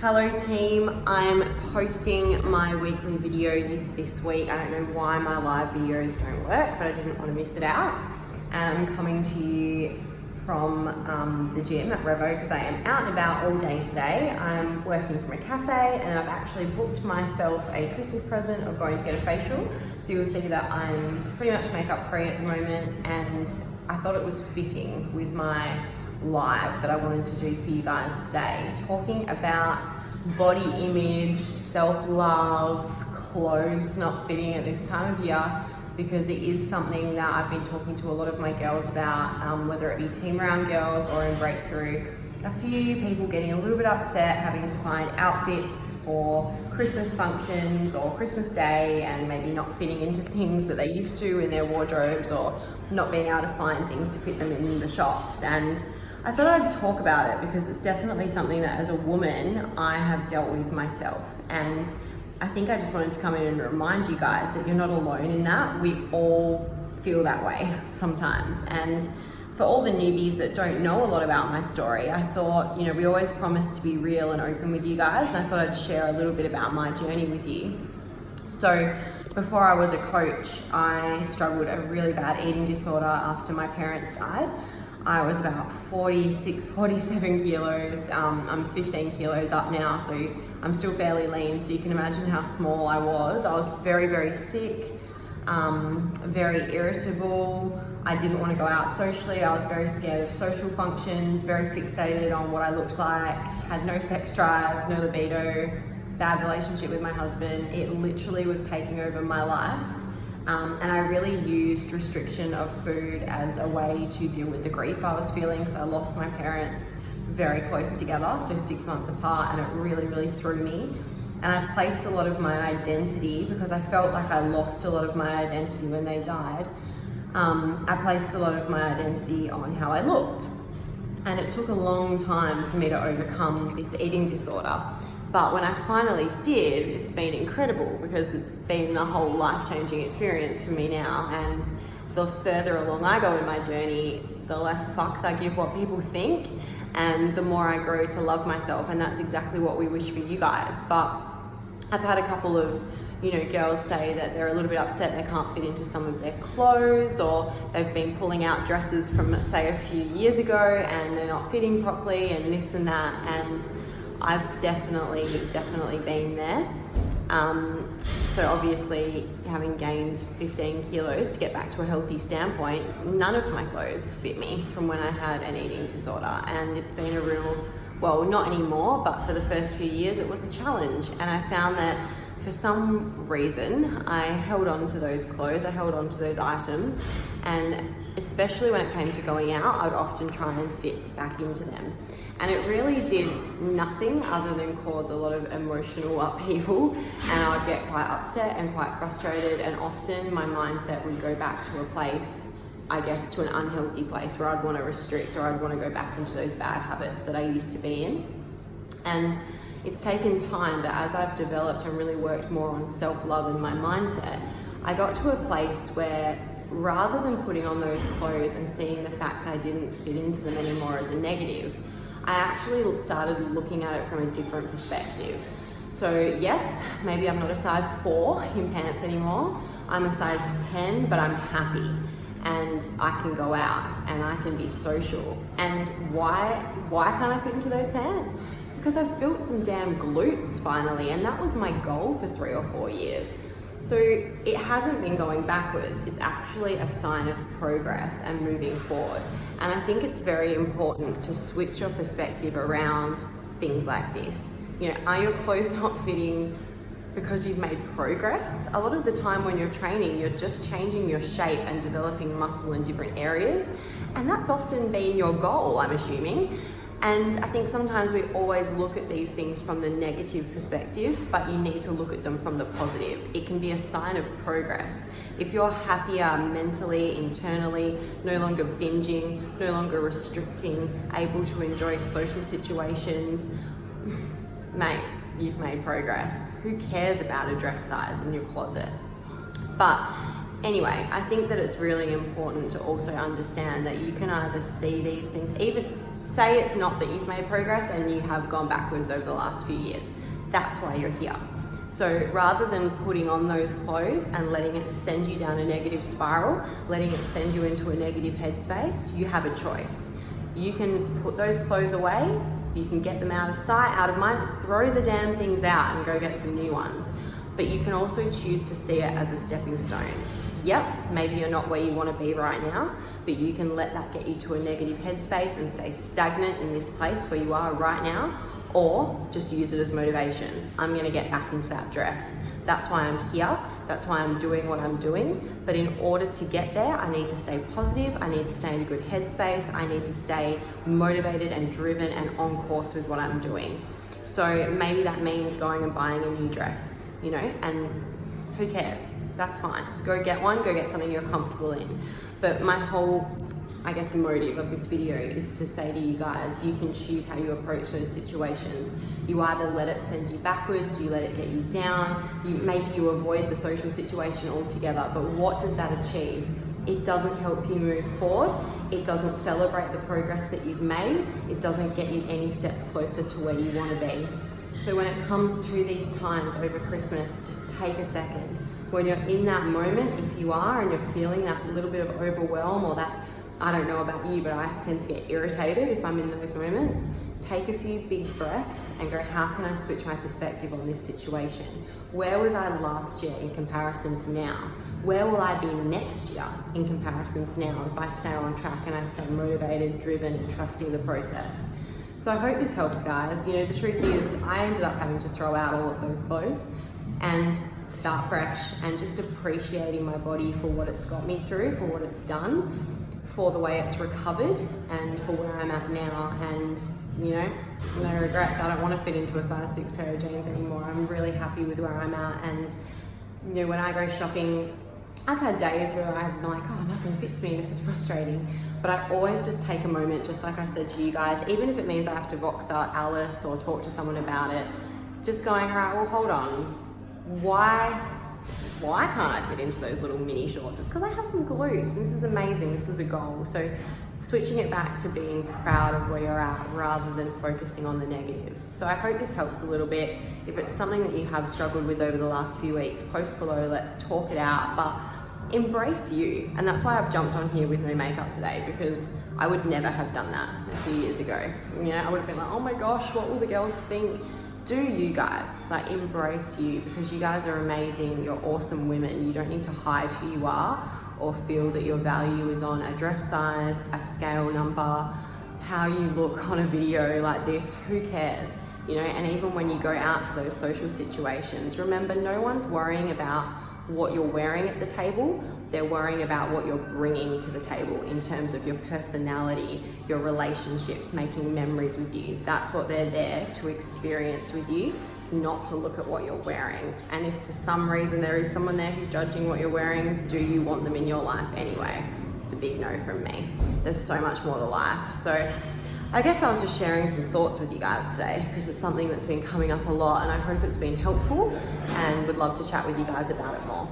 Hello team, I'm posting my weekly video this week. I don't know why my live videos don't work, but I didn't want to miss it out. And I'm coming to you from the gym at Revo because I am out and about all day today. I'm working from a cafe and I've actually booked myself a Christmas present of going to get a facial. So you'll see that I'm pretty much makeup free at the moment, and I thought it was fitting with my live that I wanted to do for you guys today, talking about body image, self-love, clothes not fitting at this time of year, because it is something that I've been talking to a lot of my girls about, whether it be Team Round girls or in Breakthrough. A few people getting a little bit upset having to find outfits for Christmas functions or Christmas Day and maybe not fitting into things that they used to in their wardrobes, or not being able to find things to fit them in the shops. And I thought I'd talk about it because it's definitely something that as a woman I have dealt with myself, and I think I just wanted to come in and remind you guys that you're not alone in that. We all feel that way sometimes. And for all the newbies that don't know a lot about my story, I thought, we always promise to be real and open with you guys, and I thought I'd share a little bit about my journey with you. So before I was a coach, I struggled a really bad eating disorder after my parents died. I was about 46, 47 kilos. I'm 15 kilos up now, so I'm still fairly lean. So you can imagine how small I was. I was very, very sick, very irritable. I didn't want to go out socially. I was very scared of social functions, very fixated on what I looked like, had no sex drive, no libido, bad relationship with my husband. It literally was taking over my life. And I really used restriction of food as a way to deal with the grief I was feeling, because I lost my parents very close together, so 6 months apart, and it really, really threw me. And I placed a lot of my identity, because I felt like I lost a lot of my identity when they died. I placed a lot of my identity on how I looked. And it took a long time for me to overcome this eating disorder. But when I finally did, it's been incredible, because it's been a whole life-changing experience for me now. And the further along I go in my journey, the less fucks I give what people think, and the more I grow to love myself. And that's exactly what we wish for you guys. But I've had a couple of girls say that they're a little bit upset they can't fit into some of their clothes, or they've been pulling out dresses from, say, a few years ago and they're not fitting properly, and this and that. And I've definitely been there. So obviously, having gained 15 kilos to get back to a healthy standpoint, none of my clothes fit me from when I had an eating disorder. And it's been a real, well, not anymore, but for the first few years, it was a challenge. And I found that for some reason, I held on to those clothes, I held on to those items, and especially when it came to going out, I'd often try and fit back into them. And it really did nothing other than cause a lot of emotional upheaval, and I'd get quite upset and quite frustrated, and often my mindset would go back to a place, I guess, to an unhealthy place where I'd want to restrict, or I'd want to go back into those bad habits that I used to be in. And it's taken time, but as I've developed and really worked more on self-love and my mindset, I got to a place where, rather than putting on those clothes and seeing the fact I didn't fit into them anymore as a negative, I actually started looking at it from a different perspective. So yes, maybe I'm not a size 4 in pants anymore. I'm a size 10, but I'm happy. And I can go out and I can be social. And why can't I fit into those pants? Because I've built some damn glutes finally, and that was my goal for 3 or 4 years. So it hasn't been going backwards, it's actually a sign of progress and moving forward. And I think it's very important to switch your perspective around things like this. Are your clothes not fitting because you've made progress? A lot of the time when you're training, you're just changing your shape and developing muscle in different areas. And that's often been your goal, I'm assuming. And I think sometimes we always look at these things from the negative perspective, but you need to look at them from the positive. It can be a sign of progress. If you're happier mentally, internally, no longer binging, no longer restricting, able to enjoy social situations, mate, you've made progress. Who cares about a dress size in your closet? But anyway, I think that it's really important to also understand that you can either see these things, even say it's not that you've made progress and you have gone backwards over the last few years. That's why you're here. So rather than putting on those clothes and letting it send you down a negative spiral, letting it send you into a negative headspace, you have a choice. You can put those clothes away, you can get them out of sight, out of mind, throw the damn things out and go get some new ones. But you can also choose to see it as a stepping stone. Yep, maybe you're not where you want to be right now, but you can let that get you to a negative headspace and stay stagnant in this place where you are right now, or just use it as motivation. I'm going to get back into that dress. That's why I'm here. That's why I'm doing what I'm doing. But in order to get there, I need to stay positive. I need to stay in a good headspace. I need to stay motivated and driven and on course with what I'm doing. So maybe that means going and buying a new dress, you know, and who cares? That's fine. Go get one, go get something you're comfortable in. But my whole, I guess, motive of this video is to say to you guys, you can choose how you approach those situations. You either let it send you backwards, you let it get you down, maybe you avoid the social situation altogether, but what does that achieve? It doesn't help you move forward. It doesn't celebrate the progress that you've made. It doesn't get you any steps closer to where you want to be. So when it comes to these times over Christmas, just take a second. When you're in that moment, if you are, and you're feeling that little bit of overwhelm or that, I don't know about you, but I tend to get irritated if I'm in those moments, take a few big breaths and go, how can I switch my perspective on this situation? Where was I last year in comparison to now? Where will I be next year in comparison to now if I stay on track and I stay motivated, driven, and trusting the process? So I hope this helps, guys. You know, the truth is I ended up having to throw out all of those clothes and start fresh and just appreciating my body for what it's got me through, for what it's done, for the way it's recovered, and for where I'm at now. And, you know, no regrets. I don't want to fit into a size 6 pair of jeans anymore. I'm really happy with where I'm at. And, you know, when I go shopping, I've had days where I'm like, oh, nothing fits me, this is frustrating. But I always just take a moment, just like I said to you guys, even if it means I have to Voxer Alice or talk to someone about it, just going, all right, well, hold on. Why can't I fit into those little mini shorts? It's because I have some glutes. This is amazing. This was a goal. So switching it back to being proud of where you're at rather than focusing on the negatives. So I hope this helps a little bit. If it's something that you have struggled with over the last few weeks, post below, let's talk it out. But embrace you. And that's why I've jumped on here with no makeup today, because I would never have done that a few years ago. You know, I would have been like, oh my gosh, what will the girls think? Do you guys, like, embrace you, because you guys are amazing. You're awesome women. You don't need to hide who you are or feel that your value is on a dress size, a scale number, how you look on a video like this. Who cares? You know, and even when you go out to those social situations, remember, no one's worrying about what you're wearing at the table. They're worrying about what you're bringing to the table in terms of your personality, your relationships, making memories with you. That's what they're there to experience with you, not to look at what you're wearing. And if for some reason there is someone there who's judging what you're wearing, do you want them in your life anyway? It's a big no from me. There's so much more to life. So I guess I was just sharing some thoughts with you guys today, because it's something that's been coming up a lot, and I hope it's been helpful, and would love to chat with you guys about it more.